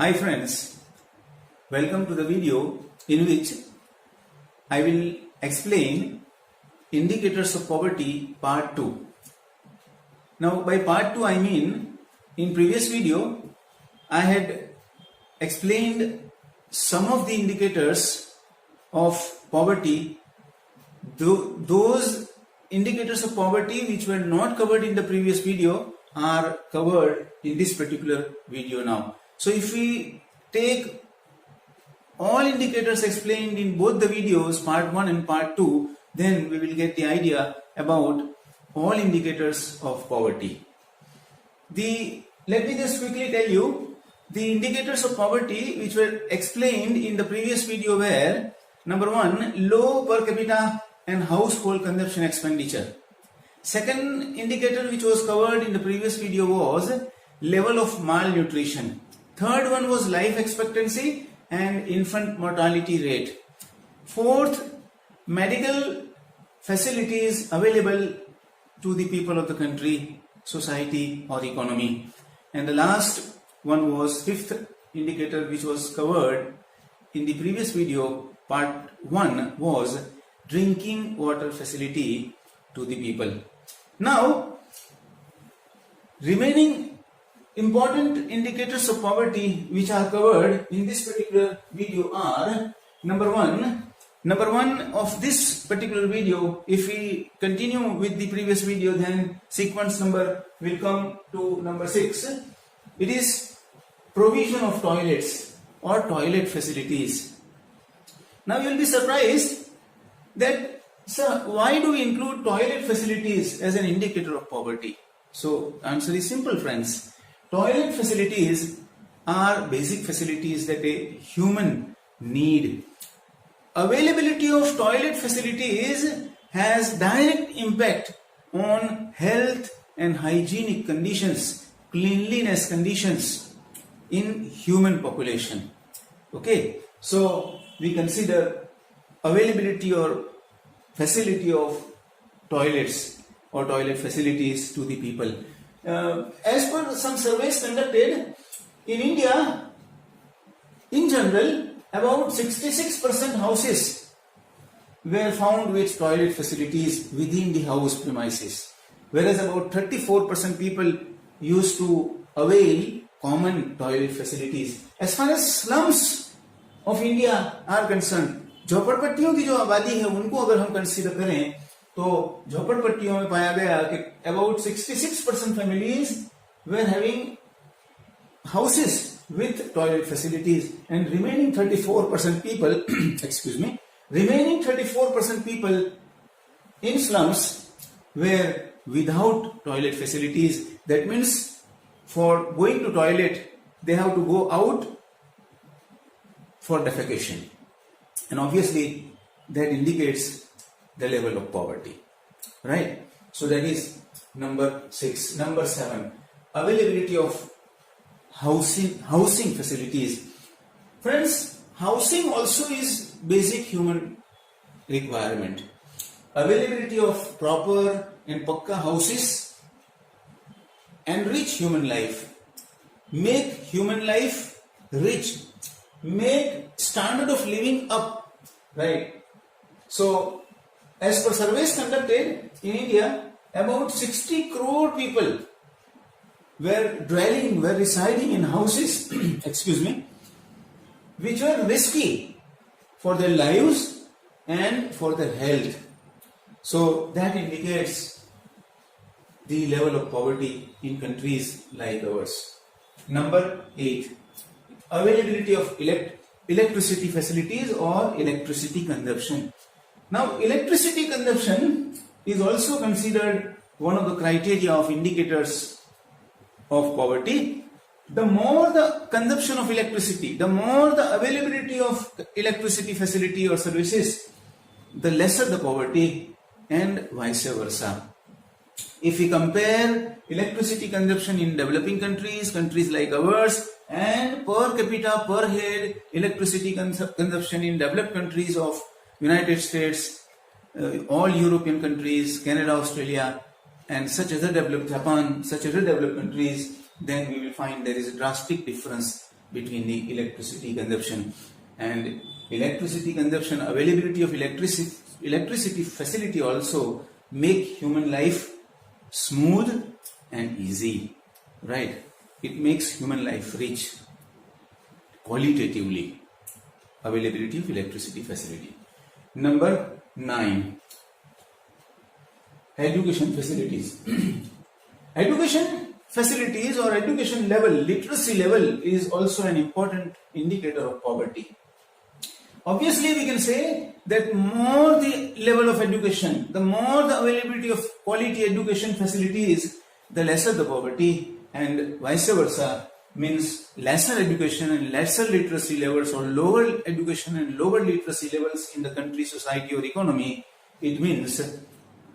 Hi friends, welcome to the video in which I will explain indicators of poverty part 2. Now by part 2 I mean in previous video I had explained some of the indicators of poverty, those indicators of poverty which were not covered in the previous video are covered in this particular video now. So if we take all indicators explained in both the videos, part 1 and part 2, then we will get the idea about all indicators of poverty. Let me just quickly tell you, the indicators of poverty which were explained in the previous video were: number 1, low per capita and household consumption expenditure. Second indicator which was covered in the previous video was level of malnutrition. Third one was life expectancy and infant mortality rate. Fourth, medical facilities available to the people of the country, society or economy. And the last one was fifth indicator which was covered in the previous video, part 1, was drinking water facility to the people. Now, remaining important indicators of poverty which are covered in this particular video are: number one of this particular video, if we continue with the previous video, then sequence number will come to number 6. It is provision of toilets or toilet facilities. Now you will be surprised that, sir, why do we include toilet facilities as an indicator of poverty? So answer is simple, friends. Toilet facilities are basic facilities that a human need. Availability of toilet facilities has direct impact on health and hygienic conditions, cleanliness conditions in human population. Okay, so we consider availability or facility of toilets or toilet facilities to the people. As per some surveys conducted in India, in general, about 66% houses were found with toilet facilities within the house premises, whereas about 34% people used to avail common toilet facilities. As far as slums of India are concerned, झोपड़पट्टियों की जो आबादी है उनको अगर हम consider करें तो झोपड़पट्टियों में पाया गया कि about 66% families were having houses with toilet facilities, and remaining 34% people remaining 34% people in slums were without toilet facilities. That means for going to toilet they have to go out for defecation, and obviously that indicates the level of poverty, right? So that is number 6. Number 7, availability of housing facilities. Friends, housing also is basic human requirement. Availability of proper and pakka houses enrich human life, make human life rich, make standard of living up, right? So as per surveys conducted in India, about 60 crore people were residing in houses which were risky for their lives and for their health. So that indicates the level of poverty in countries like ours. Number 8, availability of electricity facilities or electricity consumption. Now, electricity consumption is also considered one of the criteria of indicators of poverty. The more the consumption of electricity, the more the availability of electricity facility or services, the lesser the poverty, and vice versa. If we compare electricity consumption in developing countries like ours, and per capita, per head electricity consumption in developed countries of United States, all European countries, Canada, Australia, and Japan, such other developed countries, then we will find there is a drastic difference between the electricity consumption and electricity consumption. Availability of electricity facility also make human life smooth and easy, right? It makes human life rich qualitatively. Availability of electricity facility. Number 9, education facilities. Education facilities or education level, literacy level is also an important indicator of poverty. Obviously, we can say that more the level of education, the more the availability of quality education facilities, the lesser the poverty, and vice versa, means lesser education and lesser literacy levels, or lower education and lower literacy levels in the country, society or economy, it means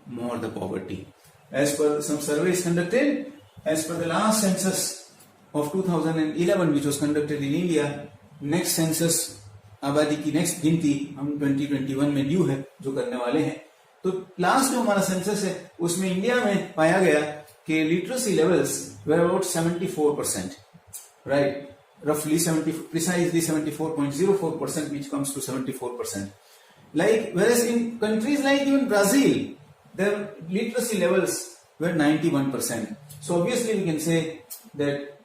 more the poverty. As per some surveys conducted, as per the last census of 2011 which was conducted in India, next census आबादी की next गिनती हम 2021 में due है जो करने वाले हैं, तो लास्ट जो हमारा सेंसस है उसमें इंडिया में पाया गया कि literacy levels were about 74%, right? Roughly 70, precisely 74.04%, which comes to 74%. Like, whereas in countries like even Brazil, their literacy levels were 91%. So obviously we can say that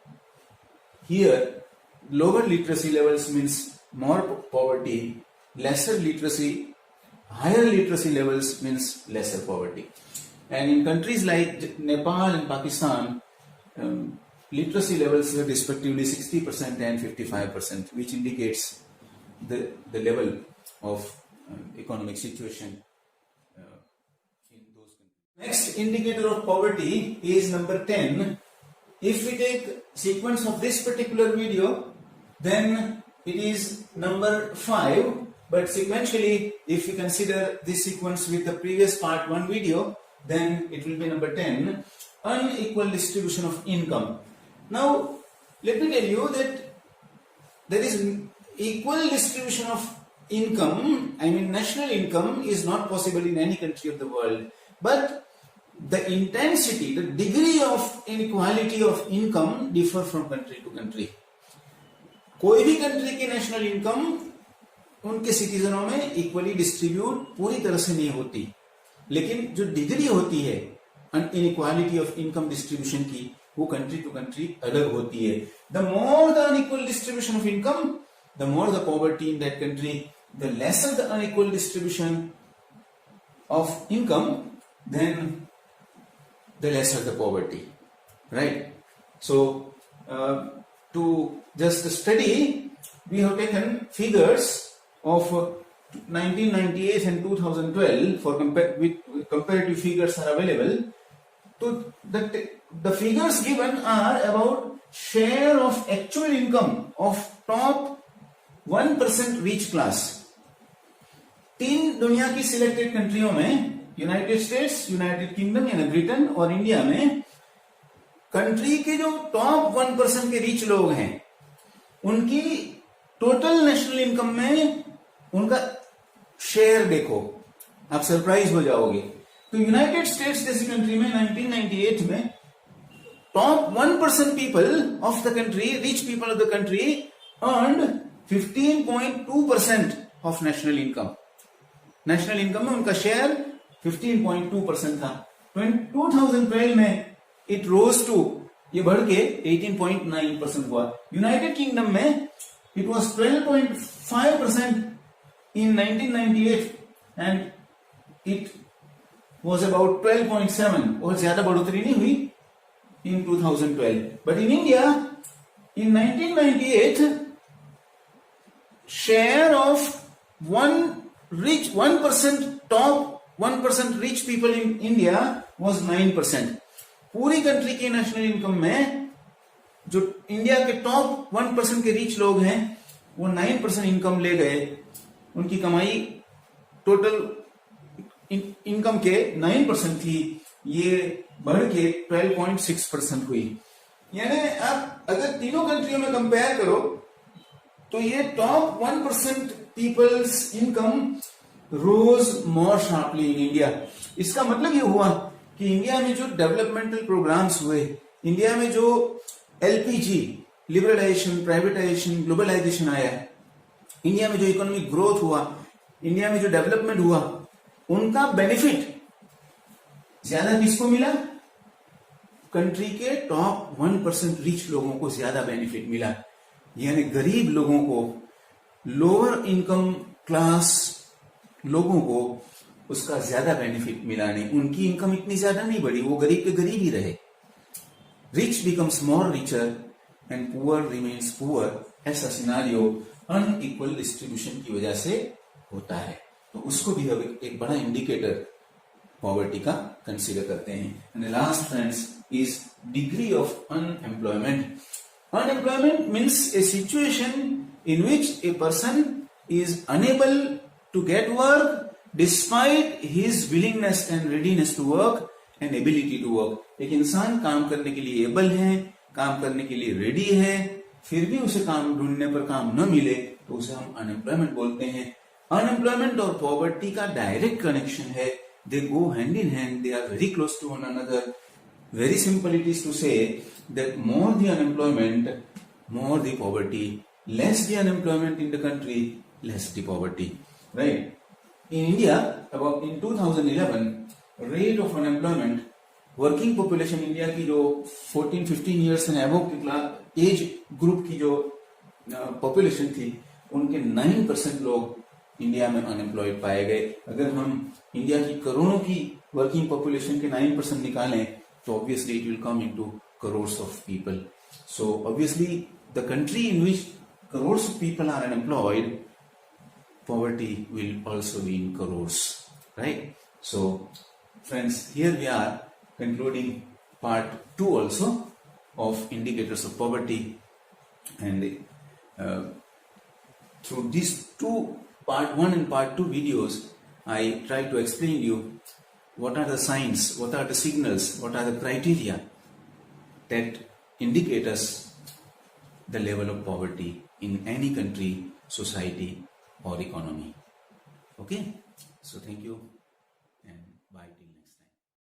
here lower literacy levels means more poverty, lesser literacy, higher literacy levels means lesser poverty. And in countries like Nepal and Pakistan, literacy levels were respectively 60% and 55%, which indicates the level of economic situation in those countries. Next indicator of poverty is number 10. If we take sequence of this particular video, then it is number 5, but sequentially if we consider this sequence with the previous part 1 video, then it will be number 10, unequal distribution of income. Now let me tell you that there is equal distribution of income. I mean, national income is not possible in any country of the world, but the intensity, the degree of inequality of income differ from country to country. कोई भी country की national income उनके सिटीजनों में equally distribute पूरी तरह से नहीं होती, लेकिन जो डिग्री होती है इनइक्वालिटी ऑफ इनकम डिस्ट्रीब्यूशन की, वो कंट्री टू कंट्री अलग होती है. The more the unequal distribution of income, the more the poverty in that country, the lesser the unequal distribution of income, then the lesser the poverty, right? So to just study, we have taken figures of 1998 and 2012 for comparative figures are available. So the figures given are about share of actual income of top 1% rich class. 3 दुनिया की selected कंट्रियों में, United states, United kingdom यानी Britain और India में, country के जो top 1% के rich लोग हैं उनकी टोटल नेशनल इनकम में उनका शेयर देखो, आप सरप्राइज हो जाओगे. तो यूनाइटेड स्टेट्स जैसी कंट्री में 1998 में top 1% people of the country, rich people of the country, earned 15.2% of national income. National income में उनका शेयर 15.2% था. 2012 में इट रोज टू, ये बढ़ के 18.9% हुआ. यूनाइटेड किंगडम में it was 12.5% in 1998 and it was about 12.7. बहुत ज्यादा बढ़ोतरी नहीं हुई इन 2012. But in India in 1998 share of 1% top 1% rich people in India was 9%. पूरी कंट्री की नेशनल इनकम में जो इंडिया के टॉप 1% के रिच लोग हैं वो 9% इनकम ले गए. उनकी कमाई टोटल इनकम के 9% थी, ये बढ़ के 12.6% हुई. यानी आप अगर तीनों कंट्रियों में कंपेयर करो तो ये top 1% peoples income rose more sharply in India. इसका मतलब ये हुआ कि इंडिया में जो डेवलपमेंटल प्रोग्राम्स हुए, इंडिया में जो एलपीजी लिबरलाइजेशन, प्राइवेटाइजेशन, ग्लोबलाइजेशन आया, इंडिया में जो इकोनॉमिक ग्रोथ हुआ, इंडिया में जो डेवलपमेंट हुआ, उनका बेनिफिट ज्यादा किसको मिला? कंट्री के टॉप 1% रिच लोगों को ज्यादा बेनिफिट मिला, यानी गरीब लोगों को, लोअर इनकम क्लास लोगों को उसका ज्यादा बेनिफिट मिला नहीं। उनकी इनकम इतनी ज्यादा नहीं बढ़ी, वो गरीब के गरीब ही रहे। Rich becomes more richer and poor remains poor, ऐसा सिनारियो अनइक्वल डिस्ट्रीब्यूशन की वजह से होता है। तो उसको भी अब एक बड़ा इंडिकेटर पॉवर्टी का कंसीडर करते हैं। And last friends is degree of unemployment. Unemployment means a situation in which a person is unable to get work despite his willingness and readiness to work and ability to work. एक इंसान काम करने के लिए able है, काम करने के लिए रेडी है, फिर भी उसे काम ढूंढने पर काम न मिले तो उसे हम अनएम्प्लॉयमेंट बोलते हैं। अनएम्प्लॉयमेंट और पॉवर्टी का डायरेक्ट कनेक्शन है, they go hand in hand, they are very close to one another. Very simple it is to say that more the unemployment, more the poverty. Less the unemployment in the country, less the poverty. Right? In India, about in 2011, rate of unemployment, working population India की जो 14-15 years and above की age group की जो population थी, उनके 9% लोग India में unemployed पाए गए। अगर हम इंडिया की करोड़ों की वर्किंग पॉपुलेशन के 9% निकालें so obviously it will come into crores of people. So obviously the country in which crores of people are unemployed, poverty will also be in crores, right? So friends, here we are concluding part 2 also of indicators of poverty, and through these two part 1 and part 2 videos I try to explain you what are the signs, what are the signals, what are the criteria that indicate us the level of poverty in any country, society or economy. Okay? So thank you and bye.